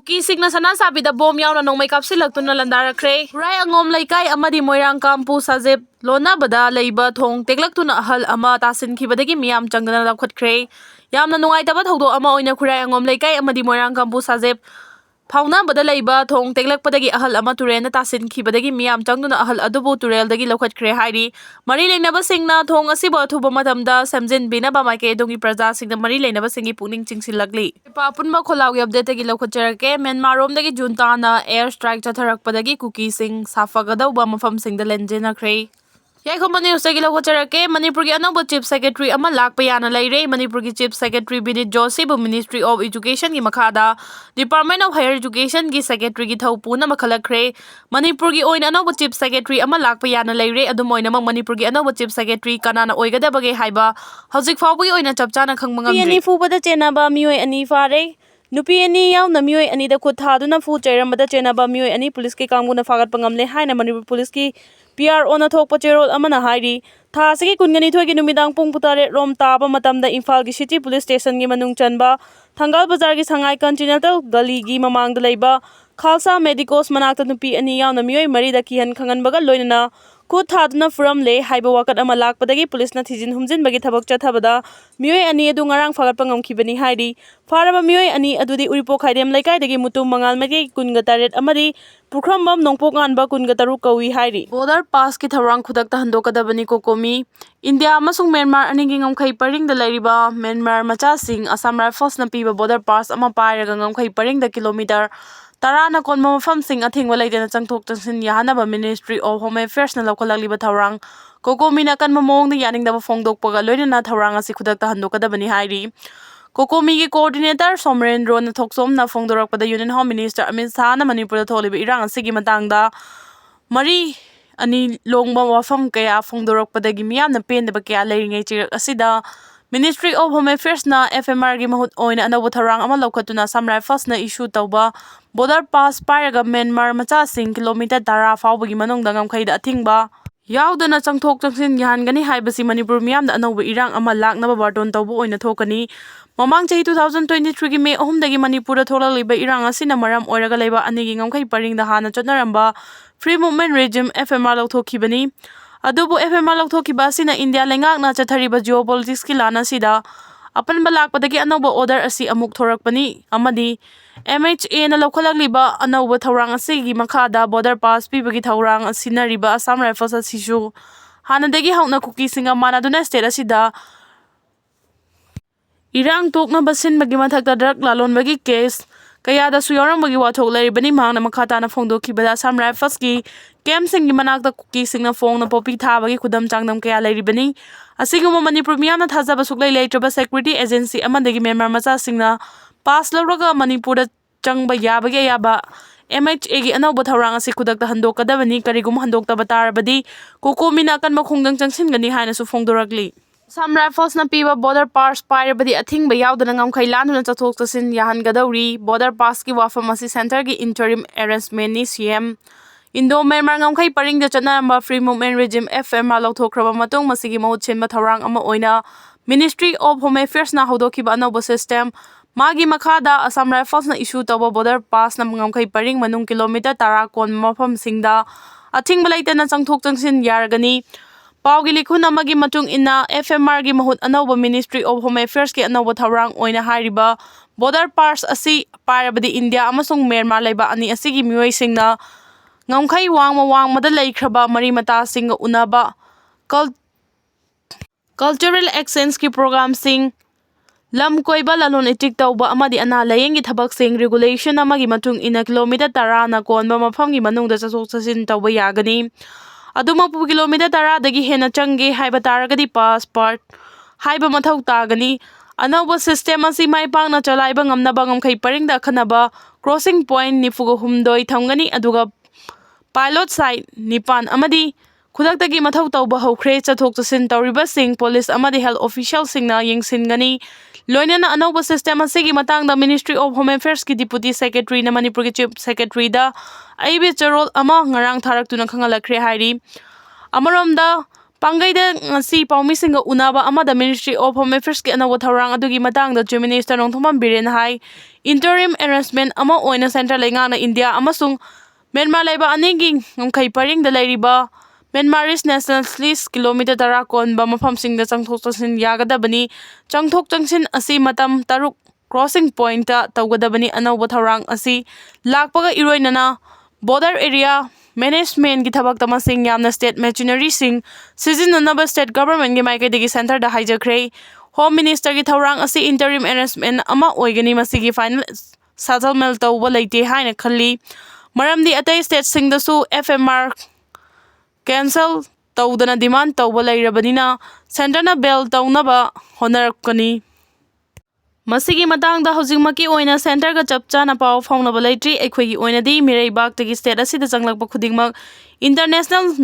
Kuki Singna sana sabi da bom yaw na nong may kapsilak tuna Landarakre. Hwre angom laikai amadi moirang kampu sajep lona bada leiba thong teklak tuna ahal ama tasin khibadagi miyam changdana lakhatkre. Yamna nungaitaba thawdok ama oina Hwre angom laikai amadi moirang kampu sajep Fauna bada leiba thong teklak padagi ahal ama turena tasin khibadagi miyam changduna ahal adubu turel dagi lokhatkre hairi. Mari Lanjennaba Singna thong asiba thuba matamda samjin binaba maike dongi praja singna Mari Lanjennaba Singi puning chingsilagli. Papunba kholawi update dagi lokhatjarake Myanmar rom dagi junta na air strike chatharak padagi Kuki Sing safagadauba mafam singda lenjenakre. Yaikhombani usagi lokhatjarake Manipur gi anauba chief secretary ama lakpa yana leire. Manipur gi chief secretary Binit Joseph Ministry of Education gi makhada Department of Higher Education gi secretary gi thawpuna makhalakre. Manipur gi oina anauba chief secretary ama lakpa yana leire adum oina mak Manipur gi anauba chief secretary kanana oigadabage haiba hauzik fawbagi oina chapchana khangma ngamdri. Ani fubada chenaba Meeoi ani fare Nupi ani yauna Meeoi ani da khut thaduna fu chairamada chenaba Meeoi ani police ki kanguna fagatpa ngamle haina Manipur police ki PRO na thokpa cherol amana hairi tha sigi kungani thogi numidang pung putare rom taba matamda Imphal gi city police station gi manung chanba Thangal bazar gi sangai continental gally gi mamang da leiba Khalsa medicos manakta nupi ani yauna Meeoi mari da kihan khangan baga loinana khut thaduna from le haiba wakat ama lakpadagi police na thijin humjin bagi thabak chathabada Meeoi ani adu ngarang fagatpa ngamkhibani hairi faraba Meeoi ani adudi uripo khaidem laikai dagi mutum mangal magi kunga taret amadi Pukrambam nongpok nganba kunga taru kawi hairi. Border pass ki tharang khudakta handokadabani kokomi India amasung Myanmar anigi ngamkhai paring da lairiba Myanmar macha sing Assam Rifles na piba border pass ama pairaga ngamkhai paring da kilometer Tarana konma mafam sing athingwa leidena changthok changsin yahanaba Ministry of Home Affairs na lokalagliba tharang kokomi na kanma mawngda yaningdaba phongdokpaga loinana tharang asi khudakta handokadabani hairi. Kokomi ki coordinator Somrendro na thoksom na phongdorakpada Union Home Minister Amit Shah na Manipur tholiba irang asigi matangda mari ani longba wafam kaya phongdorakpadagi miyamna pendaba kaya leiringai chirak asida Ministry of Home Affairs na FMR gi mahut oina anauba tharang ama lokhatuna Assam Rifles na issue tauba border pass pairaga Myanmar macha sing kilometer 10 fawbagi manungda ngamkhaida athingba yaudana changthok changsin yahangani haibasi Manipur miyamda anauba irang ama laknaba barton tauba oina thokani Mamang chahi 2023 gi May 3 dagi Manipur da tholagliba irang asina maram oiraga leiba anigi ngamkhai paringda hana chotnaramba Free Movement Regime FMR lokthokibani adubu FMR lokthokhiba asina India lengakna chathariba geopolitics ki lana sida apanba lakpadagi anauba order asi amuk thorakpani amadi MHA na lokhalagliba anauba thawrang asigi makhada border pass pibagi thawrang asinariba Assam Rifles asishu hanadagi hauna Kuki Singna manaduna state asida Irang tokna basin bagi mathakta drug lalon bagi case Kayada suyorang bagi wathok laribani mahangna makhata na phongdokhibada Assam Rifles ki camp singi manakta Kuki Singna phong na popi tha bagi khudam changnam kaya laribani asiguma Manipur miyamna thajaba suklai leitraba security agency amadagi Myanmar macha singna pass lawraga Manipur da changba yabagi yaba MHA gi anauba thawrang asi khudakta handokadabani karigum handoktaba tarabadi kokomi na kan makhongdang changsingani haina su phongdorakli Assam Rifles na piba border pass pairabadi athingba yaudana ngamkhai lanuna chathok chasin yahangadawri border pass ki wafam asi center gi interim arrangement ni CM Indo Myanmar ngamkhai paringda chatnaramba Free Movement Regime FMR lokthokraba matung masigi mahut chenba thawrang ama oina Ministry of Home Affairs na hodokhiba anauba system magi makhada Assam Rifles na issue tawba border pass na ngamkhai paring manung kilometer 10 kon mafam singda athingba leitana changthok changsin yargani Paugi likhun amagi matung ina FMR gi mahut anauba Ministry of Home Affairs ki anauba thawrang oina hairiba border pass asi pairabadi India amasung Myanmar leiba ani asigi Meeoi singna ngamkhai wangmada leikraba mari mata singa unaba cultural exchange ki program sing lam koiba lalon itik tauba amadi ana layengi thabak sing regulation amagi matung ina kilometer 10 na konba mafam gi manungda chachok chasin tauba yagani Adumapu kilometer 10 dagi hena change haiba taragadi passport haiba mathau tagani anauba system asi maipangna chalaiba ngamnaba ngamkhai paringda khanaba crossing point nifuga humdoi thamgani aduga pilot site nipan amadi khudaktagi mathau tauba hawkhre chathok chasin tawriba sing police amadi health official singna yengsingani loinana anauba system asigi matangda Ministry of Home Affairs ki deputy secretary na Manipur ki chief secretary da aibe charol ama ngarang tharaktuna khangalakre hairi amaromda Pangayda ngasi paumisinga unaba amada Ministry of Home Affairs ki anawa thaurang adugi matangda Chief Minister Nongthomam Biren hai interim arrangement ama oina central leingana India amasung Myanmar laiba anigi ngkai paring da lairiba Myanmarese nationalist kilometer tara konba mafamsingda changthok changsin yagadabani changthok changsin asi matam taruk crossing point ta tawgadabani anawba thaurang asi lakpaga iroinana border area management ki thabak tamasing yamna state machinery sing sizinanaba state government gi maikaidagi center da haijakre home minister ki thaurang asi interim arrangement ama oigani masigi final settlement tawba leite haina khalli maramdi atai state sing da su FMR cancel tawdana demand tawba leirabanina center na bell tawnaba honarakani Masigi matangda hojikmaki oina center ga chapchana paw faunaba leitri ekhoi oina di Meeoi tagi state asida changlakpa khudingmak international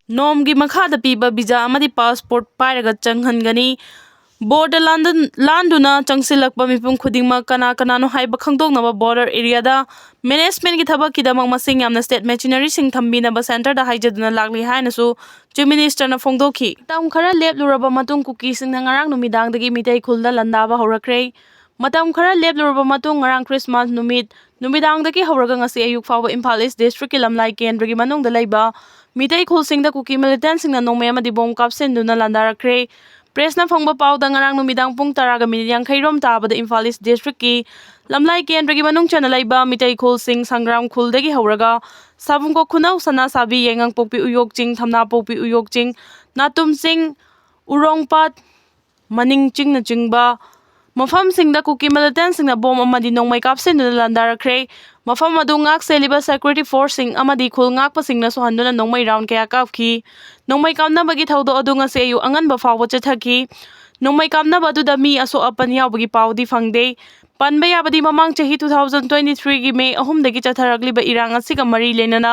norm gi makhada piba visa amadi passport pairaga changhangani border landuna changsilakpa mipum khudingmak kana no haiba khangdoknaba border area da management gi thabak kidamak masing yamna state machinery sing thambinaba center da haijaduna lakli haina su Chief Minister na phongdokhi tam khara lepluraba matung Kuki Singna ngarang numidang dagi Meeoi khulda landaba haurakre matam khara lepluraba matung ngarang Christmas numidang dagi hauraga ngasi ayuk fawa Imphal East District ki lamlai kendra gi manungda leiba Meeoi khul singda Kuki militant singna nongmay amadi bom kapsenduna landarakre Press na phangba pawda ngarang numidang pung 10:40 rom tabada Imphal East District ki lamlai kendra gi manung chana leiba Meeoi khul sing sangram khul dagi hauraga sabungko khunau sana sabi yengang pokpi uyok ching thamna pokpi uyok ching natum sing urongpat maning ching na chingba mafam singda Kuki militant singna bom amadi nongmai kapsenduna landarakre mafam adu ngak seliba security force sing amadi khul ngak pa singna so handuna nongmai round kaya kapki nongmai kamna bagi thaudo adu nga se ayu angan ba fawo chathaki nongmai kamna badu da mi aso apan yaw bagi pawdi phangde panba yabadi mamang chahi 2023 gi May ahum dagi chatharagli ba irang asiga mari lenana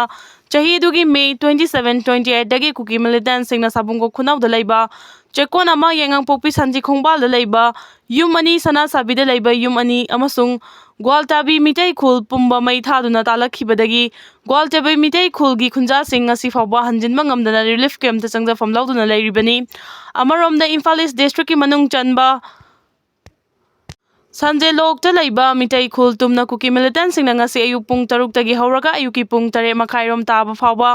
chahi du gi May 27-28 dagi Kuki militant singna sabungko khunau da leiba chekon ama yengang pokpi sanji khongbal da leiba yum ani sana sabi da leiba yum ani amasung Gwaltabi Meeoi khul pumba mai thaduna talakhibadagi Gwaltabi Meeoi khul gi khunja sing ngasi fawba hanjinba ngamdana relief camp ta changja famlauduna leiribani amaromda Imphal East District ki manung chanba Sanjay lok ta leiba Meeoi khul tumna Kuki militant singna ngasi ayuk pung 6 tagi hauraga ayuki pung 3 rom taba fawba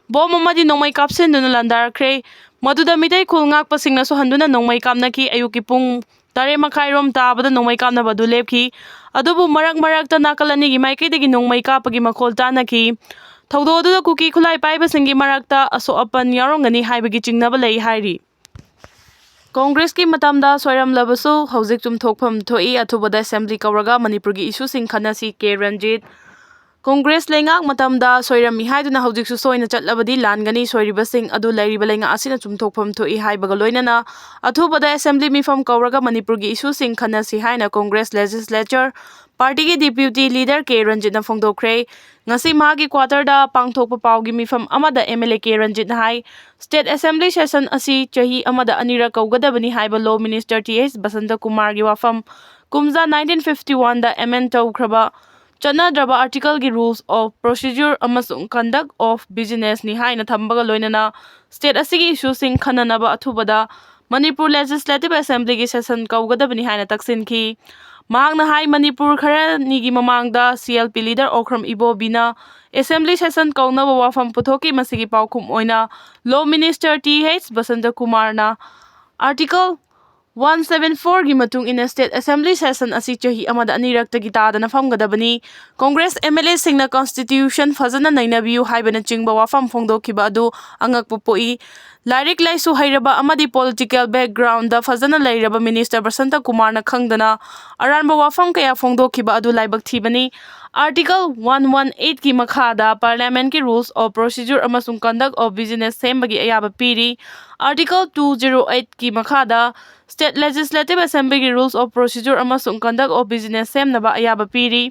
bom amadi nongmai kapsenduna landarakre maduda Meeoi khul ngakpa singna so handuna nongmai kamnaki ayuki pung 3 rom tabada nongmai kamna badu lepki adubu marak ta nakalani gi maikaidagi nongmai kapagi makhol tanaki thaudo adu Kuki khulai paiba singi marakta aso apan yarongani haibagi chingnaba lei hairi Congress ki matamda soiram labasu hojik chumthokpham thoi athubada assembly kawraga Manipur gi issue sing khanasi K Ranjit Congress lengak matamda soiram mi haiduna hojik su soina chatlabadi langani soiriba sing adu lairiba lenga asina chumthokpham thoi haibaga loinana athubada assembly mifam kawraga Manipur gi issue sing khanasi haina Congress legislature party ki deputy leader K Ranjit na phongdokre ngasi magi quarter da pangthokpa pawgi mifam amada MLA K Ranjit na hai state assembly session asi chahi amada anira kaugadabani haiba law minister TH Basanta Kumar gi wafam kumza 1951 da amend tawkraba Chanadraba article gi rules of procedure amasung conduct of business ni haina thambaga loinana state asigi issue sing khananaba athubada Manipur Legislative Assembly gi session kaugadabani haina taksinki mahakna hai Manipur khara nigi mamangda CLP leader Okram Ibobina assembly session kaunaba wafam puthoki masigi paukhum oina law minister TH Basanta Kumar na article 174 gi matung ina state assembly session asi chahi amada anirak tagi tadana famgadabani Congress MLA singna constitution fazana nainabiu haibana chingba wafam phongdokhiba adu angak pupoi Lairik laisu hairaba amadi political background da fazana lairaba minister Basanta Kumar na khangdana aranba wafam kaya phongdokhiba adu laibak thibani article 118 ki makhada parliament ki rules of procedure amasung conduct of business sembagi ayaba piri article 208 ki makhada state legislative assembly ki rules of procedure amasung conduct of business semnaba ayaba piri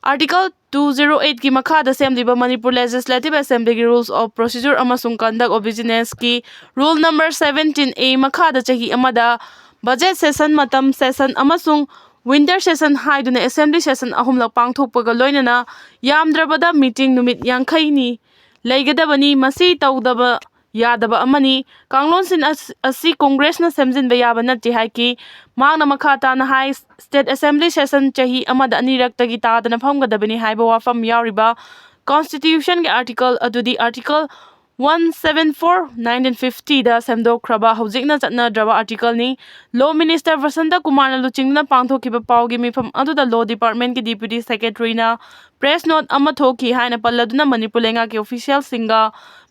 Article 208 ki makhada semliba Manipur Legislative Assembly ki Rules of Procedure amasung Conduct of Business ki Rule number 17A makhada chahi amada budget session matam session amasung winter session haiduna assembly session ahumlak pangthokpaga loinana yamdrabada meeting numit 50 ni leigadabani masi tawdaba ꯌꯥꯗꯕ ꯑꯃꯅꯤ꯫ ꯀꯥꯡꯂꯣꯟꯁꯤꯡ ꯑꯁꯤ ꯀꯣꯡꯒ꯭ꯔꯦꯁꯅ ꯁꯦꯝꯖꯤꯟꯕ ꯌꯥꯕ ꯅꯠꯇꯦ ꯍꯥꯏꯈꯤ꯫ ꯃꯍꯥꯛꯅ ꯃꯈꯥ ꯇꯥꯅ ꯍꯥꯏ ꯁ꯭ꯇꯦꯠ ꯑꯦꯁꯦꯝꯕ꯭ꯂꯤ ꯁꯦꯁꯟ ꯆꯍꯤ ꯑꯃꯗ ꯑꯅꯤꯔꯛꯇꯒꯤ ꯇꯥꯗꯅ ꯐꯝꯒꯗꯕꯅꯤ ꯍꯥꯏꯕ ꯋꯥꯐꯝ ꯌꯥꯎꯔꯤꯕ ꯀꯟꯁꯇꯤꯇ꯭ꯌꯨꯁꯟꯒꯤ ꯑꯥꯔꯇꯤꯀꯜ ꯑꯗꯨꯗꯤ ꯑꯥꯔꯇꯤꯀꯜ 174/1950ꯗ ꯁꯦꯝꯗꯣꯛꯈ꯭ꯔꯕ ꯍꯧꯖꯤꯛꯅ ꯆꯠꯅꯗ꯭ꯔꯕ ꯑꯥꯔꯇꯤꯀꯜꯅꯤ꯫ ꯂꯣ ꯃꯤꯅꯤꯁꯇꯔ ꯕꯁꯟꯇ ꯀꯨꯃꯥꯔꯅ ꯂꯨꯆꯤꯡꯗꯨꯅ ꯄꯥꯡꯊꯣꯛꯈꯤꯕ ꯄꯥꯎꯒꯤ ꯃꯤꯐꯝ ꯑꯗꯨꯗ ꯂꯣ ꯗꯤꯄꯥꯔꯠꯃꯦꯟꯠꯀꯤ ꯗꯤꯄ꯭ꯌꯨꯇꯤ ꯁꯦꯀ꯭ꯔꯦꯇꯔꯤꯅ ꯄ꯭ꯔꯦꯁ ꯅꯣꯠ ꯑꯃ ꯊꯣꯛꯈꯤ ꯍꯥꯏꯅ ꯄꯜꯂꯗꯨꯅ ꯃꯅꯤꯄꯨꯔ ꯂꯩꯉꯥꯛꯀꯤ ꯑꯣꯐꯤꯁꯤꯌꯦꯜꯁꯤꯡꯒ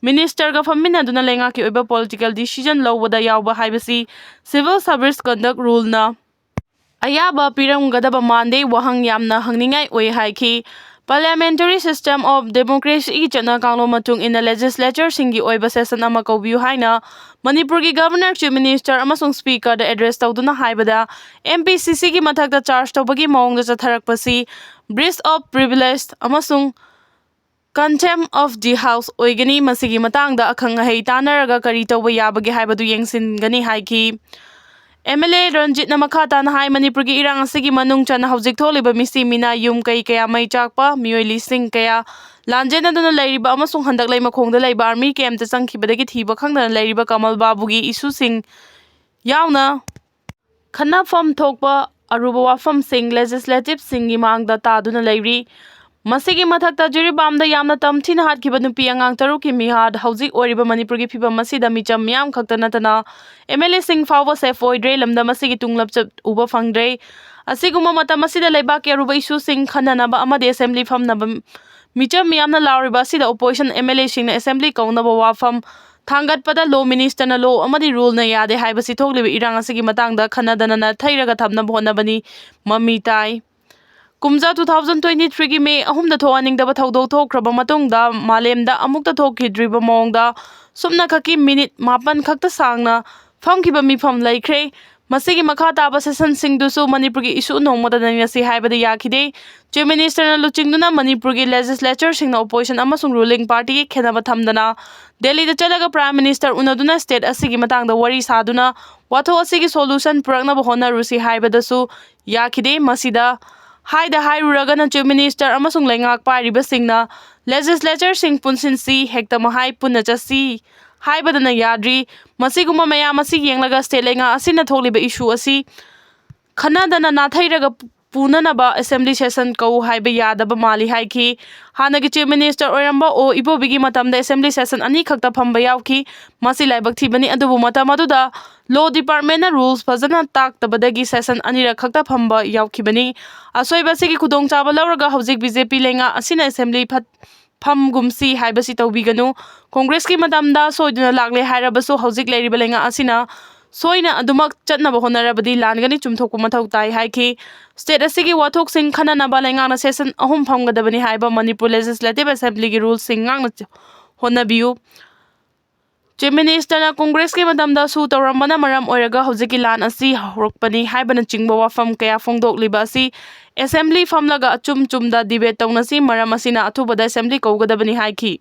ꯃꯤꯅꯤꯁꯇꯔꯒ ꯐꯝꯃꯤꯟꯅꯗꯨꯅ ꯂꯩꯉꯥꯛꯀꯤ ꯑꯣꯏꯕ ꯄꯣꯂꯤꯇꯤꯀꯦꯜ ꯗꯤꯁꯤꯖꯟ ꯂꯧꯕꯗ ꯌꯥꯎꯕ ꯍꯥꯏꯕꯁꯤ ꯁꯤꯚꯤꯜ ꯁꯔꯚꯤꯁ ꯀꯟꯗꯛ ꯔꯨꯜꯅ ꯑꯌꯥꯕ ꯄꯤꯔꯝꯒꯗꯕ ꯃꯥꯟꯗꯦ ꯋꯥꯍꯪ ꯌꯥꯝꯅ ꯍꯪꯅꯤꯡꯉꯥꯏ ꯑꯣꯏ ꯍꯥꯏꯈꯤ꯫ ꯄꯥꯔꯂꯤꯌꯥꯃꯦꯟꯇꯔꯤ ꯁꯤꯁꯇꯦꯝ ꯑꯣꯐ ꯗꯦꯃꯣꯀ꯭ꯔꯦꯁꯤꯒꯤ ꯆꯠꯅ ꯀꯥꯡꯂꯣꯟ ꯃꯇꯨꯡ ꯏꯟꯅ ꯂꯦꯖꯤꯁꯂꯦꯆꯔꯁꯤꯡꯒꯤ ꯑꯣꯏꯕ ꯁꯦꯁꯟ ꯑꯃ ꯀꯧꯕꯤꯌꯨ ꯍꯥꯏꯅ ꯃꯅꯤꯄꯨꯔꯒꯤ ꯒꯚꯔꯅꯔ, ꯆꯤꯐ ꯃꯤꯅꯤꯁꯇꯔ ꯑꯃꯁꯨꯡ ꯁ꯭ꯄꯤꯀꯔꯗ ꯑꯦꯗ꯭ꯔꯦꯁ ꯇꯧꯗꯨꯅ ꯍꯥꯏꯕꯗ MPCCꯒꯤ ꯃꯊꯛꯇ ꯆꯥꯔꯖ ꯇꯧꯕꯒꯤ ꯃꯑꯣꯡꯗ ꯆꯠꯊꯔꯛꯄꯁꯤ ꯕ꯭ꯔꯤꯆ ꯑꯣꯐ ꯄ꯭ꯔꯤꯚꯤꯂꯦꯖ ꯑꯃꯁꯨꯡ ꯀꯟꯇꯦꯝ ꯑꯣꯐ ꯗꯤ ꯍꯥꯎꯁ ꯑꯣꯏꯒꯅꯤ꯫ ꯃꯁꯤꯒꯤ ꯃꯇꯥꯡꯗ ꯑꯈꯪ ꯑꯍꯩ ꯇꯥꯟꯅꯔꯒ ꯀꯔꯤ ꯇꯧꯕ ꯌꯥꯕꯒꯦ ꯍꯥꯏꯕꯗꯨ ꯌꯦꯡꯁꯤꯟꯒꯅꯤ ꯍꯥꯏꯈꯤ꯫ MLA ꯔꯟꯖꯤꯠꯅ ꯃꯈꯥ ꯇꯥꯅ ꯍꯥꯏ ꯃꯅꯤꯄꯨꯔꯒꯤ ꯏꯔꯥꯡ ꯑꯁꯤꯒꯤ ꯃꯅꯨꯡ ꯆꯟꯅ ꯍꯧꯖꯤꯛ ꯊꯣꯛꯂꯤꯕ ꯃꯤꯁꯤ ꯃꯤꯅꯥ ꯌꯨꯝ ꯀꯩ ꯀꯌꯥ ꯃꯩ ꯆꯥꯛꯄ, ꯃꯤꯑꯣꯏ ꯂꯤꯁꯤꯡ ꯀꯌꯥ ꯂꯥꯟꯖꯦꯟꯅꯗꯨꯅ ꯂꯩꯔꯤꯕ ꯑꯃꯁꯨꯡ ꯍꯟꯗꯛ ꯂꯩꯃꯈꯣꯡꯗ ꯂꯩꯕ ꯑꯥꯔꯃꯤ ꯀꯦꯝꯞꯇ ꯆꯪꯈꯤꯕꯗꯒꯤ ꯊꯤꯕ ꯈꯪꯗꯅ ꯂꯩꯔꯤꯕ ꯀꯃꯜ ꯕꯥꯕꯨꯒꯤ ꯏꯁꯨꯁꯤꯡ ꯌꯥꯎꯅ ꯈꯟꯅꯐꯝ ꯊꯣꯛꯄ ꯑꯔꯨꯕ ꯋꯥꯐꯝꯁꯤꯡ ꯂꯦꯖꯤꯁꯂꯦꯇꯤꯚꯁꯤꯡꯒꯤ ꯃꯥꯡꯗ ꯇꯥꯗꯨꯅ ꯂꯩꯔꯤ꯫ ꯃꯁꯤꯒꯤ ꯃꯊꯛꯇ ꯖꯤꯔꯤꯕꯥꯝꯗ ꯌꯥꯝꯅ ꯇꯝꯊꯤꯅ ꯍꯥꯠꯈꯤꯕ ꯅꯨꯄꯤ ꯑꯉꯥꯡ 6ꯀꯤ ꯃꯤꯍꯥꯠ, ꯍꯧꯖꯤꯛ ꯑꯣꯏꯔꯤꯕ ꯃꯅꯤꯄꯨꯔꯒꯤ ꯐꯤꯚꯝ ꯑꯁꯤꯗ ꯃꯤꯆꯝ ꯃꯤꯌꯥꯝ ꯈꯛꯇ ꯅꯠꯇꯅ MLAꯁꯤꯡ ꯐꯥꯎꯕ ꯁꯦꯐ ꯑꯣꯏꯗ꯭ꯔꯦ, ꯂꯝꯗꯝ ꯑꯁꯤꯒꯤ ꯇꯨꯡꯂꯝꯆꯠ ꯎꯕ ꯐꯪꯗ꯭ꯔꯦ꯫ ꯑꯁꯤꯒꯨꯝꯕ ꯃꯇꯝ ꯑꯁꯤꯗ ꯂꯩꯕꯥꯛꯀꯤ ꯑꯔꯨꯕ ꯏꯁꯨꯁꯤꯡ ꯈꯟꯅꯅꯕ ꯑꯃꯗꯤ ꯑꯦꯁꯦꯝꯕ꯭ꯂꯤ ꯐꯝꯅꯕ ꯃꯤꯆꯝ ꯃꯤꯌꯥꯝꯅ ꯂꯥꯎꯔꯤꯕ ꯑꯁꯤꯗ ꯑꯣꯄꯣꯖꯤꯁꯟ MLAꯁꯤꯡꯅ ꯑꯦꯁꯦꯝꯕ꯭ꯂꯤ ꯀꯧꯅꯕ ꯋꯥꯐꯝ ꯊꯥꯡꯒꯠꯄꯗ ꯂꯣ ꯃꯤꯅꯤꯁꯇꯔꯅ ꯂꯣ ꯑꯃꯗꯤ ꯔꯨꯜꯅ ꯌꯥꯗꯦ ꯍꯥꯏꯕꯁꯤ ꯊꯣꯛꯂꯤꯕ ꯏꯔꯥꯡ ꯑꯁꯤꯒꯤ ꯃꯇꯥꯡꯗ ꯈꯟꯅꯗꯅ ꯅꯥꯊꯩꯔꯒ ꯊꯝꯅꯕ ꯍꯣꯠꯅꯕꯅꯤ ꯃꯃꯤ ꯇꯥꯏ꯫ ꯀꯨꯝꯖꯥ 2023ꯒꯤ ꯃꯦ 3ꯗ ꯊꯣꯛꯍꯟꯅꯤꯡꯗꯕ ꯊꯧꯗꯣꯛ ꯊꯣꯛꯈ꯭ꯔꯕ ꯃꯇꯨꯡꯗ ꯃꯥꯂꯦꯝꯗ ꯑꯃꯨꯛꯇ ꯊꯣꯛꯈꯤꯗ꯭ꯔꯤꯕ ꯃꯑꯣꯡꯗ ꯁꯨꯞꯅꯈꯛꯀꯤ ꯃꯤꯅꯤꯠ 9 ꯈꯛꯇ ꯁꯥꯡꯅ ꯐꯝꯈꯤꯕ ꯃꯤꯐꯝ ꯂꯩꯈ꯭ꯔꯦ꯫ ꯃꯁꯤꯒꯤ ꯃꯈꯥ ꯇꯥꯕ ꯁꯦꯁꯟꯁꯤꯡꯗꯨꯁꯨ ꯃꯅꯤꯄꯨꯔꯒꯤ ꯏꯁꯨ ꯅꯣꯡꯃꯇ ꯅꯩꯅꯁꯤ ꯍꯥꯏꯕꯗ ꯌꯥꯈꯤꯗꯦ꯫ ꯆꯤꯐ ꯃꯤꯅꯤꯁꯇꯔꯅ ꯂꯨꯆꯤꯡꯗꯨꯅ ꯃꯅꯤꯄꯨꯔꯒꯤ ꯂꯦꯖꯤꯁꯂꯦꯆꯔꯁꯤꯡꯅ ꯑꯣꯄꯣꯖꯤꯁꯟ ꯑꯃꯁꯨꯡ ꯔꯨꯂꯤꯡ ꯄꯥꯔꯇꯤꯒꯤ ꯈꯦꯟꯅꯕ ꯊꯝꯗꯅ ꯗꯦꯜꯂꯤꯗ ꯆꯠꯂꯒ ꯄ꯭ꯔꯥꯏꯝ ꯃꯤꯅꯤꯁꯇꯔ ꯎꯅꯗꯨꯅ ꯁ꯭ꯇꯦꯠ ꯑꯁꯤꯒꯤ ꯃꯇꯥꯡꯗ ꯋꯥꯔꯤ ꯁꯥꯗꯨꯅ ꯋꯥꯊꯣꯛ ꯑꯁꯤꯒꯤ ꯁꯣꯂꯨꯁꯟ ꯄꯨꯔꯛꯅꯕ ꯍꯣꯠꯅꯔꯨꯁꯤ ꯍꯥꯏꯕꯗꯁꯨ ꯌꯥꯈꯤꯗꯦ꯫ ꯃꯁꯤꯗ ꯍꯥꯏꯔꯨꯔꯒꯅ ꯆꯤꯐ ꯃꯤꯅꯤꯁꯇꯔ ꯑꯃꯁꯨꯡ ꯂꯩꯉꯥꯛ ꯄꯥꯏꯔꯤꯕꯁꯤꯡꯅ ꯂꯦꯖꯤꯁꯂꯦꯆꯔꯁꯤꯡ ꯄꯨꯟꯁꯤꯟꯁꯤ, ꯍꯦꯛꯇ ꯃꯍꯥꯏ ꯄꯨꯟꯅ ꯆꯠꯁꯤ ꯍꯥꯏꯕꯗꯅ ꯌꯥꯗ꯭ꯔꯤ꯫ ꯃꯁꯤꯒꯨꯝꯕ ꯃꯌꯥꯝ ꯑꯁꯤ ꯌꯦꯡꯂꯒ ꯁ꯭ꯇꯦꯠ ꯂꯩꯉꯥꯛ ꯑꯁꯤꯅ ꯊꯣꯛꯂꯤꯕ ꯏꯁꯨ ꯑꯁꯤ ꯈꯟꯅꯗꯅ ꯅꯥꯊꯩꯔꯒ ꯄꯨꯅꯅꯕ ꯑꯦꯁꯦꯝꯕ꯭ꯂꯤ ꯁꯦꯁꯟ ꯀꯧ ꯍꯥꯏꯕ ꯌꯥꯗꯕ ꯃꯥꯜꯂꯤ ꯍꯥꯏꯈꯤ꯫ ꯍꯥꯟꯅꯒꯤ ꯆꯤꯐ ꯃꯤꯅꯤꯁꯇꯔ ꯑꯣꯏꯔꯝꯕ ꯏꯕꯣꯕꯤꯒꯤ ꯃꯇꯝꯗ ꯑꯦꯁꯦꯝꯕ꯭ꯂꯤ ꯁꯦꯁꯟ 2 ꯈꯛꯇ ꯐꯝꯕ ꯌꯥꯎꯈꯤ꯫ ꯃꯁꯤ ꯂꯥꯏꯕꯛ ꯊꯤꯕꯅꯤ, ꯑꯗꯨꯕꯨ ꯃꯇꯝ ꯑꯗꯨꯗ ꯂꯣ ꯗꯤꯄꯥꯔꯠꯃꯦꯟꯠꯅ ꯔꯨꯜꯁ ꯐꯖꯅ ꯇꯥꯛꯇꯕꯗꯒꯤ ꯁꯦꯁꯟ 2ꯔꯛ ꯈꯛꯇ ꯐꯝꯕ ꯌꯥꯎꯈꯤꯕꯅꯤ꯫ ꯑꯁꯣꯏꯕ ꯑꯁꯤꯒꯤ ꯈꯨꯗꯣꯡꯆꯥꯕ ꯂꯧꯔꯒ ꯍꯧꯖꯤꯛ BJP ꯂꯩꯉꯥꯛ ꯑꯁꯤꯅ ꯑꯦꯁꯦꯝꯕ꯭ꯂꯤ ꯐꯝꯒꯨꯝꯁꯤ ꯍꯥꯏꯕꯁꯤ ꯇꯧꯕꯤꯒꯅꯨ꯫ ꯀꯣꯡꯒ꯭ꯔꯦꯁꯀꯤ ꯃꯇꯝꯗ ꯁꯣꯏꯗꯨꯅ ꯂꯥꯛꯂꯦ ꯍꯥꯏꯔꯕꯁꯨ ꯍꯧꯖꯤꯛ ꯂꯩꯔꯤꯕ ꯂꯩꯉꯥꯛ ꯑꯁꯤꯅ ꯁꯣꯏꯅ ꯑꯗꯨꯃꯛ ꯆꯠꯅꯕ ꯍꯣꯠꯅꯔꯕꯗꯤ ꯂꯥꯟꯒꯅꯤ, ꯆꯨꯝꯊꯣꯛꯄ ꯃꯊꯧ ꯇꯥꯏ ꯍꯥꯏꯈꯤ꯫ ꯁ꯭ꯇꯦꯠ ꯑꯁꯤꯒꯤ ꯋꯥꯊꯣꯛꯁꯤꯡ ꯈꯟꯅꯅꯕ ꯂꯩꯉꯥꯛꯅ ꯁꯦꯁꯟ 3 ꯐꯝꯒꯗꯕꯅꯤ ꯍꯥꯏꯕ ꯃꯅꯤꯄꯨꯔ ꯂꯦꯖꯤꯁꯂꯦꯇꯤꯚ ꯑꯦꯁꯦꯝꯕ꯭ꯂꯤꯒꯤ ꯔꯨꯜꯁꯤꯡ ꯉꯥꯛꯅ ꯍꯣꯠꯅꯕꯤꯌꯨ꯫ ꯆꯤꯐ ꯃꯤꯅꯤꯁꯇꯔꯅ ꯀꯣꯡꯒ꯭ꯔꯦꯁꯀꯤ ꯃꯇꯝꯗ ꯁꯨ ꯇꯧꯔꯝꯕꯅ ꯃꯔꯝ ꯑꯣꯏꯔꯒ ꯍꯧꯖꯤꯛꯀꯤ ꯂꯥꯟ ꯑꯁꯤ ꯍꯧꯔꯛꯄꯅꯤ ꯍꯥꯏꯕꯅꯆꯤꯡꯕ ꯋꯥꯐꯝ ꯀꯌꯥ ꯐꯣꯡꯗꯣꯛꯂꯤꯕ ꯑꯁꯤ ꯑꯦꯁꯦꯝꯕ꯭ꯂꯤ ꯐꯝꯂꯒ ꯑꯆꯨꯝ ꯆꯨꯝꯗ ꯗꯤꯕꯦꯠ ꯇꯧꯅꯁꯤ, ꯃꯔꯝ ꯑꯁꯤꯅ ꯑꯊꯨꯕꯗ ꯑꯦꯁꯦꯝꯕ꯭ꯂꯤ ꯀꯧꯒꯗꯕꯅꯤ ꯍꯥꯏꯈꯤ꯫